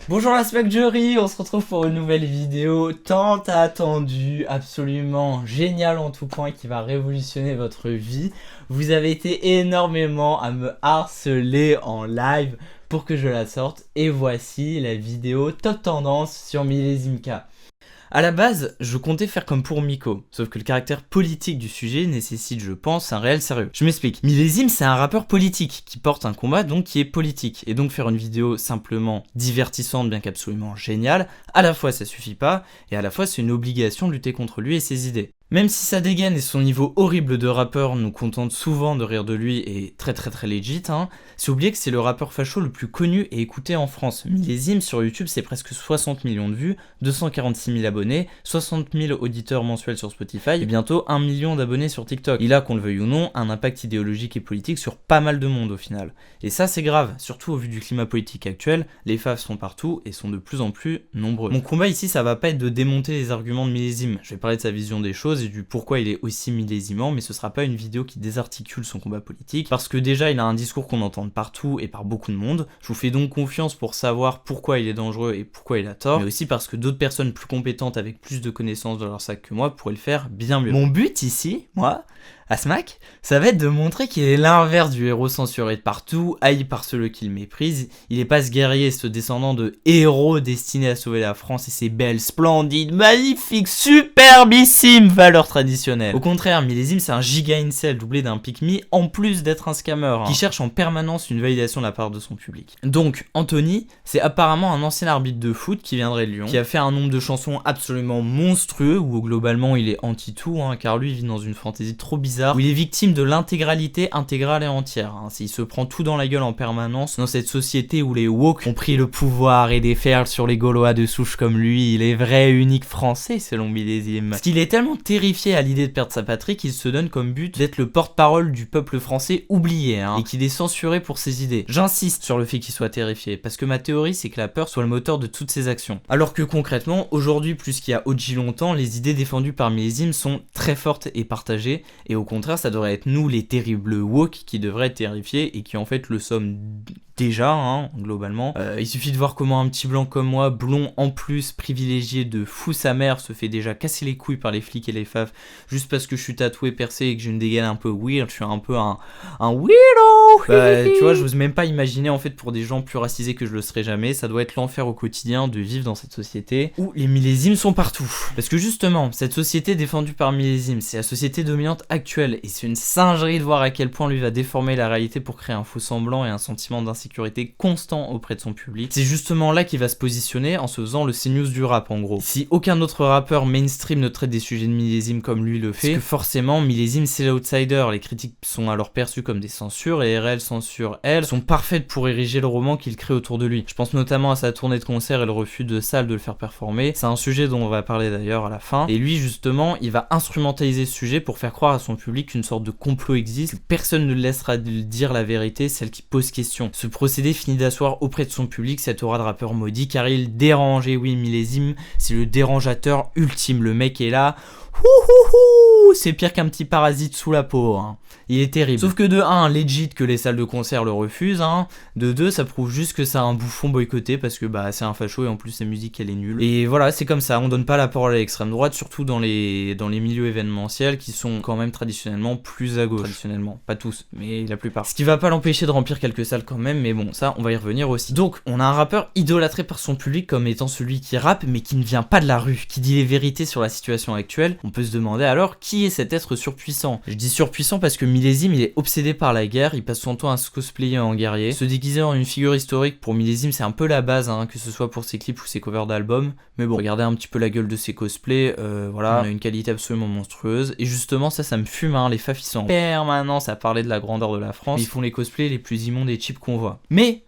Bonjour la Jury, on se retrouve pour une nouvelle vidéo tant attendue, absolument géniale en tout point, qui va révolutionner votre vie. Vous avez été énormément à me harceler en live pour que je la sorte, et voici la vidéo top tendance sur Millésime-K. À la base, je comptais faire comme pour Miko, sauf que le caractère politique du sujet nécessite, je pense, un réel sérieux. Je m'explique. Millésime, c'est un rappeur politique qui porte un combat donc qui est politique, et donc faire une vidéo simplement divertissante bien qu'absolument géniale, à la fois ça suffit pas, et à la fois c'est une obligation de lutter contre lui et ses idées. Même si sa dégaine et son niveau horrible de rappeur nous contentent souvent de rire de lui et très legit, c'est oublier que c'est le rappeur facho le plus connu et écouté en France. Millésime sur YouTube, c'est presque 60 millions de vues, 246 000 abonnés, 60 000 auditeurs mensuels sur Spotify et bientôt 1 million d'abonnés sur TikTok. Il a, qu'on le veuille ou non, un impact idéologique et politique sur pas mal de monde au final. Et ça c'est grave, surtout au vu du climat politique actuel, les faves sont partout et sont de plus en plus nombreux. Mon combat ici, ça va pas être de démonter les arguments de Millésime, je vais parler de sa vision des choses et du pourquoi il est aussi millésimant, mais ce sera pas une vidéo qui désarticule son combat politique, parce que déjà il a un discours qu'on entend de partout et par beaucoup de monde. Je vous fais donc confiance pour savoir pourquoi il est dangereux et pourquoi il a tort, mais aussi parce que d'autres personnes plus compétentes avec plus de connaissances dans leur sac que moi pourraient le faire bien mieux. Mon but ici, moi, à Smack, ça va être de montrer qu'il est l'inverse du héros censuré de partout, haï par ceux qui le méprisent. Il est pas ce guerrier, ce descendant de héros destiné à sauver la France et ses belles, splendides, magnifiques, superbissimes valeurs traditionnelles. Au contraire, Millésime c'est un giga incel doublé d'un pick-me en plus d'être un scammer, qui cherche en permanence une validation de la part de son public. Donc, Anthony, c'est apparemment un ancien arbitre de foot qui viendrait de Lyon, qui a fait un nombre de chansons absolument monstrueux, où globalement il est anti-tout, car lui il vit dans une fantaisie trop bizarre, où il est victime de l'intégralité intégrale et entière. Il se prend tout dans la gueule en permanence dans cette société où les woke ont pris le pouvoir et déferlent sur les Gaulois de souche comme lui. Il est vrai unique français selon Millésime. Parce qu'il est tellement terrifié à l'idée de perdre sa patrie qu'il se donne comme but d'être le porte-parole du peuple français oublié, et qu'il est censuré pour ses idées. J'insiste sur le fait qu'il soit terrifié, parce que ma théorie c'est que la peur soit le moteur de toutes ses actions. Alors que concrètement, aujourd'hui plus qu'il y a aussi longtemps, les idées défendues par Millésime sont très fortes et partagées, et au contraire ça devrait être nous les terribles woke qui devraient être terrifiés et qui en fait le sommes déjà, globalement. Il suffit de voir comment un petit blanc comme moi, blond en plus, privilégié de fou sa mère, se fait déjà casser les couilles par les flics et les faves juste parce que je suis tatoué, percé et que j'ai une dégaine un peu weird. Je suis un peu un weirdo. Tu vois, j'ose même pas imaginer en fait pour des gens plus racisés que je le serais jamais. Ça doit être l'enfer au quotidien de vivre dans cette société où les millésimes sont partout. Parce que justement, cette société défendue par Millésime, c'est la société dominante actuelle et c'est une singerie de voir à quel point lui va déformer la réalité pour créer un faux semblant et un sentiment d'insécurité constant auprès de son public. C'est justement là qu'il va se positionner en se faisant le CNews du rap en gros. Si aucun autre rappeur mainstream ne traite des sujets de Millésime comme lui le fait, parce que forcément Millésime c'est l'outsider, les critiques sont alors perçues comme des censures et les réelles censures, elles, sont parfaites pour ériger le roman qu'il crée autour de lui. Je pense notamment à sa tournée de concert et le refus de salles de le faire performer. C'est un sujet dont on va parler d'ailleurs à la fin. Et lui justement, il va instrumentaliser ce sujet pour faire croire à son public qu'une sorte de complot existe, que personne ne le laissera dire la vérité, celle qui pose question. Ce procédé finit d'asseoir auprès de son public cette aura de rappeur maudit car il dérange, et oui Millésime, c'est le dérangeateur ultime, le mec est là, c'est pire qu'un petit parasite sous la peau, Il est terrible. Sauf que de 1, legit que les salles de concert le refusent, de 2, ça prouve juste que c'est un bouffon boycotté parce que c'est un facho et en plus sa musique elle est nulle. Et voilà, c'est comme ça, on donne pas la parole à l'extrême droite, surtout dans les milieux événementiels qui sont quand même traditionnellement plus à gauche. Traditionnellement, pas tous, mais la plupart. Ce qui va pas l'empêcher de remplir quelques salles quand même, mais bon, ça on va y revenir aussi. Donc, on a un rappeur idolâtré par son public comme étant celui qui rappe mais qui ne vient pas de la rue, qui dit les vérités sur la situation actuelle. On peut se demander alors qui est cet être surpuissant. Je dis surpuissant parce que Millésime il est obsédé par la guerre, il passe son temps à se cosplayer en guerrier. Se déguiser en une figure historique pour Millésime c'est un peu la base, que ce soit pour ses clips ou ses covers d'albums. Mais bon, regardez un petit peu la gueule de ses cosplays, voilà, on a une qualité absolument monstrueuse. Et justement ça me fume, les faves ils sont en permanence à parler de la grandeur de la France. Ils font les cosplays les plus immondes et cheap qu'on voit. Mais,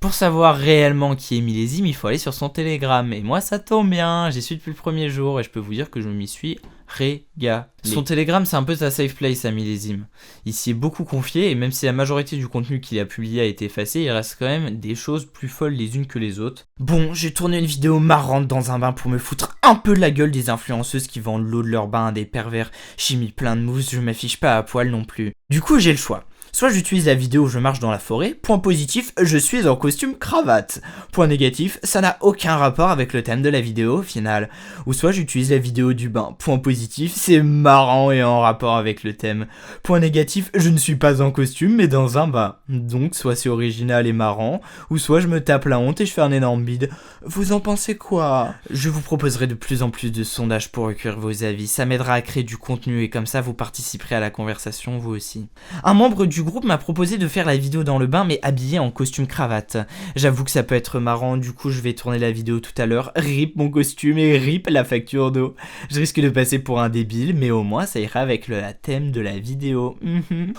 pour savoir réellement qui est Millésime, il faut aller sur son Telegram. Et moi, ça tombe bien, j'y suis depuis le premier jour et je peux vous dire que je m'y suis régalé. Son Telegram, c'est un peu sa safe place à Millésime. Il s'y est beaucoup confié et même si la majorité du contenu qu'il a publié a été effacé, il reste quand même des choses plus folles les unes que les autres. Bon, j'ai tourné une vidéo marrante dans un bain pour me foutre un peu de la gueule des influenceuses qui vendent l'eau de leur bain à des pervers. J'ai mis plein de mousse, je m'affiche pas à poil non plus. Du coup, j'ai le choix. Soit j'utilise la vidéo où je marche dans la forêt, point positif, je suis en costume cravate. Point négatif, ça n'a aucun rapport avec le thème de la vidéo au final. Ou soit j'utilise la vidéo du bain, point positif, c'est marrant et en rapport avec le thème. Point négatif, je ne suis pas en costume mais dans un bain. Donc soit c'est original et marrant, ou soit je me tape la honte et je fais un énorme bide. Vous en pensez quoi? Je vous proposerai de plus en plus de sondages pour recueillir vos avis, ça m'aidera à créer du contenu et comme ça vous participerez à la conversation vous aussi. Un membre du groupe m'a proposé de faire la vidéo dans le bain mais habillé en costume cravate. J'avoue que ça peut être marrant, du coup je vais tourner la vidéo tout à l'heure. RIP mon costume et RIP la facture d'eau. Je risque de passer pour un débile mais au moins ça ira avec le thème de la vidéo.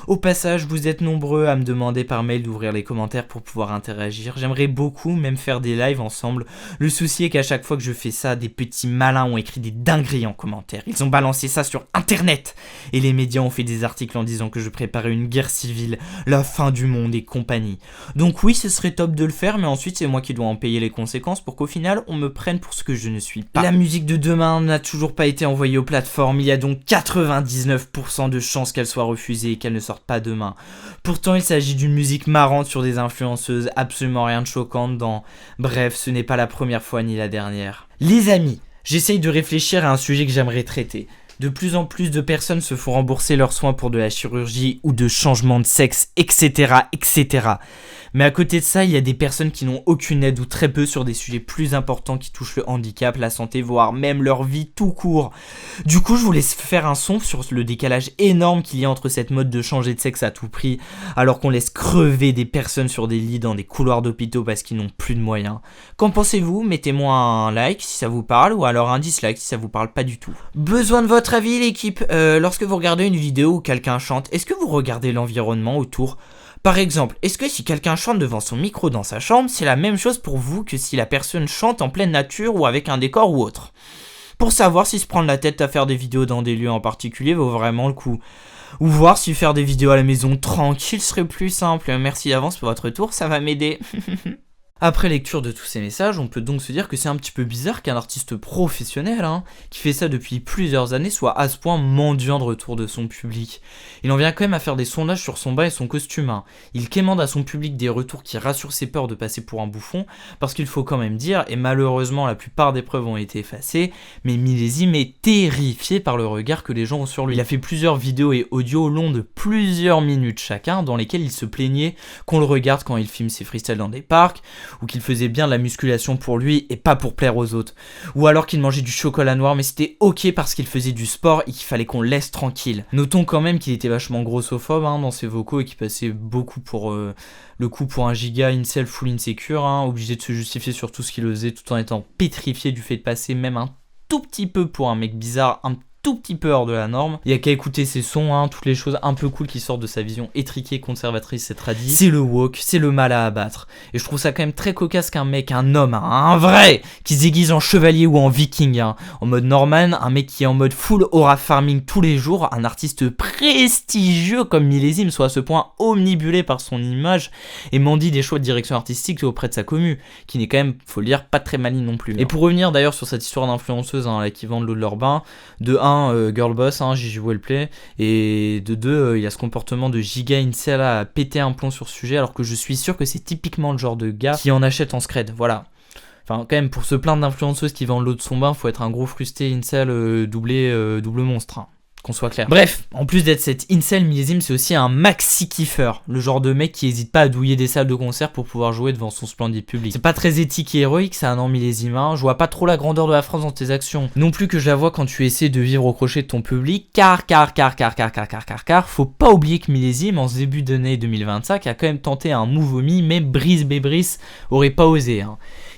Au passage, vous êtes nombreux à me demander par mail d'ouvrir les commentaires pour pouvoir interagir. J'aimerais beaucoup même faire des lives ensemble. Le souci est qu'à chaque fois que je fais ça, des petits malins ont écrit des dingueries en commentaire. Ils ont balancé ça sur internet. Et les médias ont fait des articles en disant que je préparais une guerre civile, la fin du monde et compagnie. Donc oui, ce serait top de le faire, mais ensuite c'est moi qui dois en payer les conséquences pour qu'au final on me prenne pour ce que je ne suis pas. La musique de demain n'a toujours pas été envoyée aux plateformes, il y a donc 99% de chances qu'elle soit refusée et qu'elle ne sorte pas demain. Pourtant il s'agit d'une musique marrante sur des influenceuses, absolument rien de choquant dedans. Bref, ce n'est pas la première fois ni la dernière. Les amis, j'essaye de réfléchir à un sujet que j'aimerais traiter. De plus en plus de personnes se font rembourser leurs soins pour de la chirurgie ou de changement de sexe, etc., etc. Mais à côté de ça, il y a des personnes qui n'ont aucune aide ou très peu sur des sujets plus importants qui touchent le handicap, la santé, voire même leur vie tout court. Du coup, je voulais faire un son sur le décalage énorme qu'il y a entre cette mode de changer de sexe à tout prix, alors qu'on laisse crever des personnes sur des lits dans des couloirs d'hôpitaux parce qu'ils n'ont plus de moyens. Qu'en pensez-vous? Mettez-moi un like si ça vous parle, ou alors un dislike si ça vous parle pas du tout. Besoin de votre avis l'équipe, lorsque vous regardez une vidéo où quelqu'un chante, est-ce que vous regardez l'environnement autour? Par exemple, est-ce que si quelqu'un chante devant son micro dans sa chambre, c'est la même chose pour vous que si la personne chante en pleine nature ou avec un décor ou autre? Pour savoir si se prendre la tête à faire des vidéos dans des lieux en particulier vaut vraiment le coup. Ou voir si faire des vidéos à la maison tranquille serait plus simple. Merci d'avance pour votre retour, ça va m'aider. Après lecture de tous ces messages, on peut donc se dire que c'est un petit peu bizarre qu'un artiste professionnel, qui fait ça depuis plusieurs années, soit à ce point mendiant de retour de son public. Il en vient quand même à faire des sondages sur son bas et son costume. Il quémande à son public des retours qui rassurent ses peurs de passer pour un bouffon, parce qu'il faut quand même dire, et malheureusement la plupart des preuves ont été effacées, mais Millésime est terrifié par le regard que les gens ont sur lui. Il a fait plusieurs vidéos et audios longs de plusieurs minutes chacun, dans lesquels il se plaignait qu'on le regarde quand il filme ses freestyles dans des parcs, ou qu'il faisait bien de la musculation pour lui et pas pour plaire aux autres, ou alors qu'il mangeait du chocolat noir mais c'était ok parce qu'il faisait du sport et qu'il fallait qu'on le laisse tranquille. Notons quand même qu'il était vachement grossophobe dans ses vocaux et qu'il passait beaucoup pour le coup pour un giga incel full insecure, obligé de se justifier sur tout ce qu'il faisait tout en étant pétrifié du fait de passer même un tout petit peu pour un mec bizarre, un tout petit peu hors de la norme. Il y a qu'à écouter ses sons, toutes les choses un peu cool qui sortent de sa vision étriquée, conservatrice et tradie. C'est le woke, c'est le mal à abattre. Et je trouve ça quand même très cocasse qu'un mec, un homme, un vrai, qui se déguise en chevalier ou en viking, en mode Norman, un mec qui est en mode full aura farming tous les jours, un artiste prestigieux comme Millésime, soit à ce point omnibulé par son image et mendie des choix de direction artistique auprès de sa commu, qui n'est quand même, faut le dire, pas très maligne non plus. Et pour revenir d'ailleurs sur cette histoire d'influenceuse qui vend de l'eau de leur bain, de 1, girl boss, Gigi Wellplay, et de 2, il y a ce comportement de giga incel à péter un plomb sur ce sujet, alors que je suis sûr que c'est typiquement le genre de gars qui en achète en scred, voilà. Enfin, quand même, pour se plaindre d'influenceuses qui vendent l'eau de son bain, faut être un gros frustré incel double monstre, qu'on soit clair. Bref, en plus d'être cet incel, Millésime, c'est aussi un maxi kiffeur, le genre de mec qui hésite pas à douiller des salles de concert pour pouvoir jouer devant son splendide public. C'est pas très éthique et héroïque, ça, non, Millésime, je vois pas trop la grandeur de la France dans tes actions. Non plus que je la vois quand tu essaies de vivre au crochet de ton public, car, faut pas oublier que Millésime, en ce début d'année 2025, a quand même tenté un move vomi, mais Brice Bébris aurait pas osé,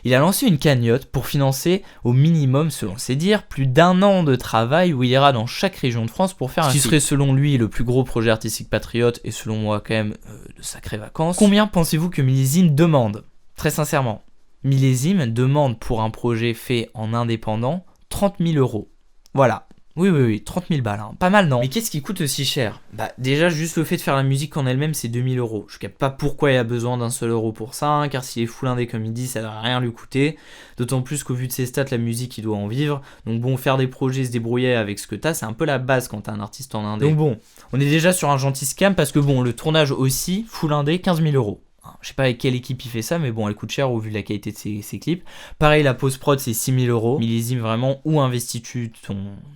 Il a lancé une cagnotte pour financer au minimum, selon ses dires, plus d'1 an de travail où il ira dans chaque région de France pour faire un clip. Ce qui serait selon lui le plus gros projet artistique patriote et selon moi quand même de sacrées vacances. Combien pensez-vous que Millésime demande? Très sincèrement, Millésime demande pour un projet fait en indépendant 30 000 €. Voilà. Oui, 30 000 balles, hein. Pas mal, non? Mais qu'est-ce qui coûte aussi cher? Bah, déjà, juste le fait de faire la musique en elle-même, c'est 2000 euros. Je capte pas pourquoi il a besoin d'un seul euro pour ça, hein, car s'il est full indé comme il dit, ça va rien lui coûter. D'autant plus qu'au vu de ses stats, la musique, il doit en vivre. Donc bon, faire des projets, se débrouiller avec ce que t'as, c'est un peu la base quand t'es un artiste en indé. Donc bon, on est déjà sur un gentil scam parce que bon, le tournage aussi, full indé, 15 000 euros. Je sais pas avec quelle équipe il fait ça, mais bon, elle coûte cher au vu de la qualité de ses clips. Pareil, la post-prod, c'est 6 000 euros. Millésime, vraiment, où investis-tu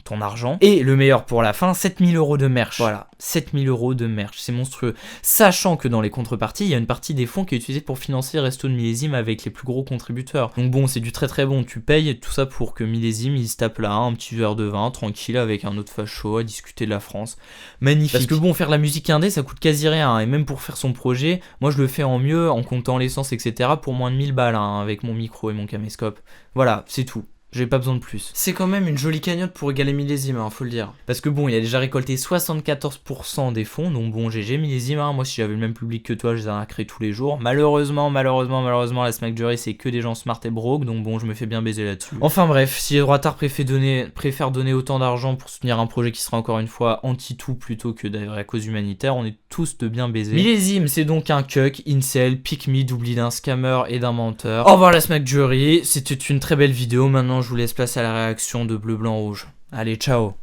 ton argent? Et le meilleur pour la fin, 7 000 euros de merch. Voilà, 7 000 euros de merch, c'est monstrueux. Sachant que dans les contreparties, il y a une partie des fonds qui est utilisée pour financer les restos de Millésime avec les plus gros contributeurs. Donc bon, c'est du très très bon. Tu payes tout ça pour que Millésime, il se tape là un petit verre de vin, tranquille, avec un autre facho à discuter de la France. Magnifique. Parce que bon, faire la musique indé, ça coûte quasi rien. Et même pour faire son projet, moi je le fais en mieux en comptant l'essence, etc. pour moins de 1000 balles hein, avec mon micro et mon caméscope. Voilà, c'est tout. J'ai pas besoin de plus. C'est quand même une jolie cagnotte pour égaler Millésime, hein, faut le dire. Parce que bon, il a déjà récolté 74% des fonds, donc bon, GG Millésime, hein. Moi si j'avais le même public que toi, je les arnaquerais tous les jours. Malheureusement, la Smack Jury, c'est que des gens smart et broke, donc bon, je me fais bien baiser là-dessus. Enfin bref, si les droitards préfèrent donner autant d'argent pour soutenir un projet qui sera encore une fois anti-tout plutôt que d'ailleurs à cause humanitaire, on est tous de bien baisés. Millésime, c'est donc un cuck, incel, pick me, d'oubli d'un scammer et d'un menteur. Au revoir la Smack Jury, c'était une très belle vidéo, maintenant je vous laisse place à la réaction de Bleu, Blanc, Rouge. Allez, ciao.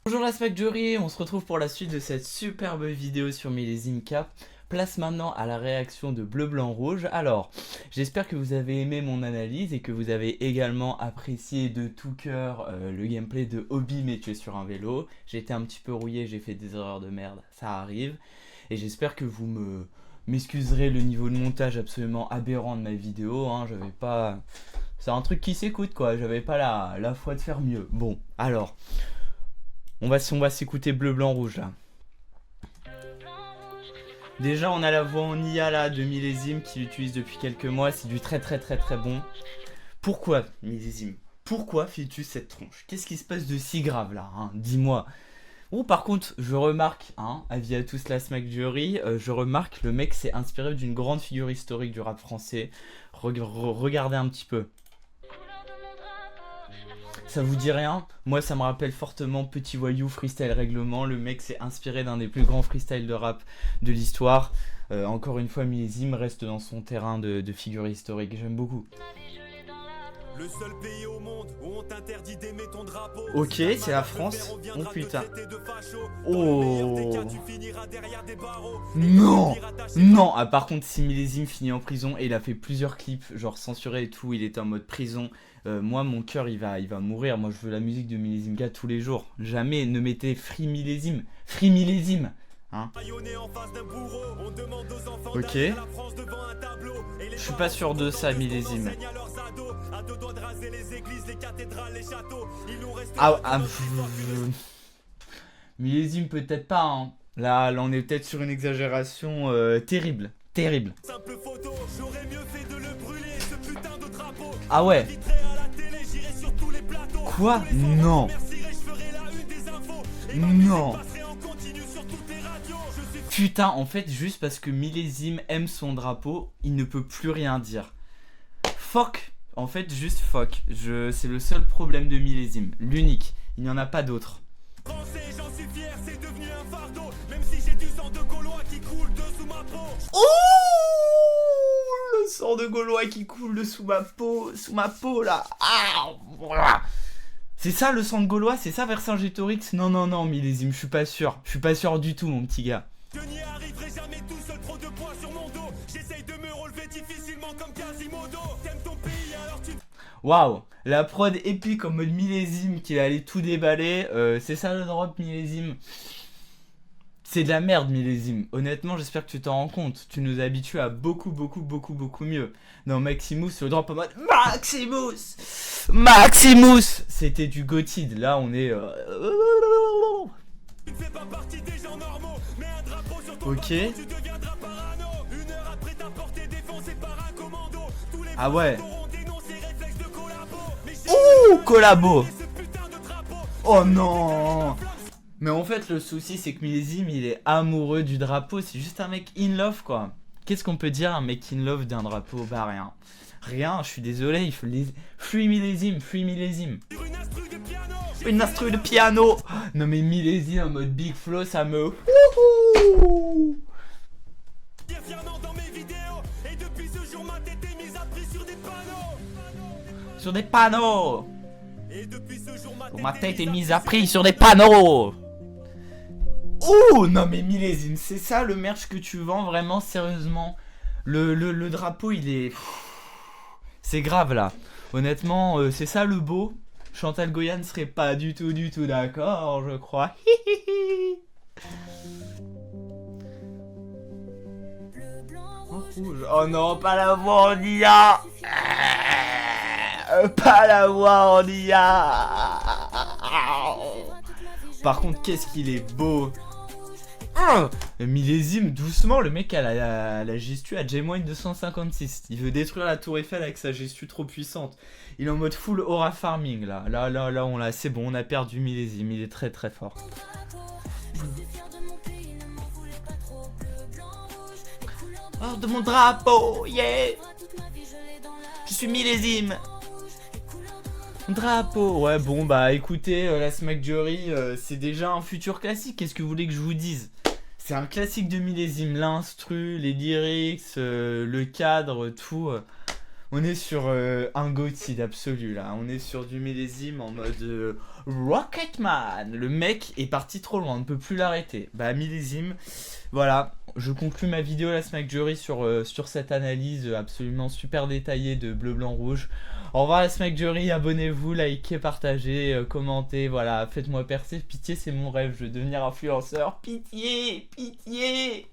Bonjour la Smack Jury, on se retrouve pour la suite de cette superbe vidéo sur Millésime Cap. Place maintenant à la réaction de Bleu, Blanc, Rouge. Alors, j'espère que vous avez aimé mon analyse et que vous avez également apprécié de tout cœur le gameplay de Hobby mais tu es sur un vélo. J'ai été un petit peu rouillé, j'ai fait des erreurs de merde, ça arrive. Et j'espère que vous m'excuserez le niveau de montage absolument aberrant de ma vidéo, hein, j'avais pas... C'est un truc qui s'écoute quoi, j'avais pas la foi de faire mieux. Bon, alors, on va s'écouter Bleu, Blanc, Rouge là. Déjà on a la voix en IA là de Millésime qui l'utilise depuis quelques mois, c'est du très bon. Pourquoi Millésime? Pourquoi fais-tu cette tronche? Qu'est-ce qui se passe de si grave là, hein? Dis-moi. Oh par contre je remarque, hein, avis à tous la Smack Jury, je remarque le mec s'est inspiré d'une grande figure historique du rap français. Regardez un petit peu. Ça vous dit rien? Moi ça me rappelle fortement Petit Voyou Freestyle Règlement. Le mec s'est inspiré d'un des plus grands freestyles de rap de l'histoire. Encore une fois Millésime reste dans son terrain de figure historique, j'aime beaucoup. Le seul pays au monde où on t'interdit d'aimer ton drapeau. Ok, c'est la France. Oh putain. Oh. Non. Non. Ah, par contre, si Millésime finit en prison et il a fait plusieurs clips, genre censurés et tout, il est en mode prison. Moi, mon cœur, il va mourir. Moi, je veux la musique de Millésime Gars tous les jours. Jamais ne mettez Free Millésime. Free Millésime. Hein? Ok. Je suis pas sûr de ça, Millésime. Millésime peut-être pas, hein. Là, on est peut-être sur une exagération terrible. Ah ouais. Quoi? Non. Non. Putain, en fait, juste parce que Millésime aime son drapeau, il ne peut plus rien dire. Fuck. En fait, juste fuck. C'est le seul problème de Millésime. L'unique. Il n'y en a pas d'autre. J'en suis fier, c'est devenu un fardeau. Même si j'ai du sang de Gaulois qui coule dessous ma peau. Oh, le sang de Gaulois qui coule dessous ma peau là. Ah, voilà. C'est ça le sang de Gaulois? C'est ça Vercingétorix? Non, Millésime, je suis pas sûr. Je suis pas sûr du tout, mon petit gars. Je n'y arriverai jamais tout seul, trop de poids sur mon dos. J'essaye de me relever difficilement comme Quasimodo. T'aimes ton pays alors tu... Waouh, la prod épique en mode Millésime qui allait tout déballer. C'est ça le drop Millésime. C'est de la merde Millésime. Honnêtement, j'espère que tu t'en rends compte. Tu nous habitues à beaucoup mieux. Non, Maximus, le drop en mode Maximus. C'était du Gothic. Là, on est... Ok. Ah ouais. Ouh, collabo. Oh non. Mais en fait le souci c'est que Millésime il est amoureux du drapeau. C'est juste un mec in love quoi. Qu'est-ce qu'on peut dire un mec in love d'un drapeau? Bah rien. Rien, je suis désolé, il faut les... Free Millésime. Une instru de piano. Non mais millésime en mode Big Flow, ça me... Wouhou. Sur des panneaux. Ma tête est mise à prix sur des panneaux. Oh non mais millésime, c'est ça le merch que tu vends vraiment sérieusement. Le drapeau il est... C'est grave là. Honnêtement, c'est ça le beau. Chantal Goya ne serait pas du tout d'accord, je crois. Oh non, pas la voix en IA. Pas la voix en IA. Par contre, qu'est-ce qu'il est beau. Millésime, doucement, le mec a la gestu à Gemoine 256. Il veut détruire la tour Eiffel avec sa gestu trop puissante. Il est en mode full aura farming là. Là, on l'a, c'est bon, on a perdu millésime. Il est très très fort. Oh, de mon drapeau, yeah. Je suis millésime. Drapeau, ouais bon bah écoutez, la Smack Jury c'est déjà un futur classique, qu'est-ce que vous voulez que je vous dise? C'est un classique de millésime, l'instru, les lyrics, le cadre, tout. On est sur un GOAT absolu là, on est sur du millésime en mode Rocketman. Le mec est parti trop loin, on ne peut plus l'arrêter. Bah millésime, voilà, je conclue ma vidéo la Smack Jury sur cette analyse absolument super détaillée de bleu, blanc, rouge. Au revoir la Smack Jury, abonnez-vous, likez, partagez, commentez, voilà, faites-moi percer, pitié c'est mon rêve, je veux devenir influenceur, pitié, pitié.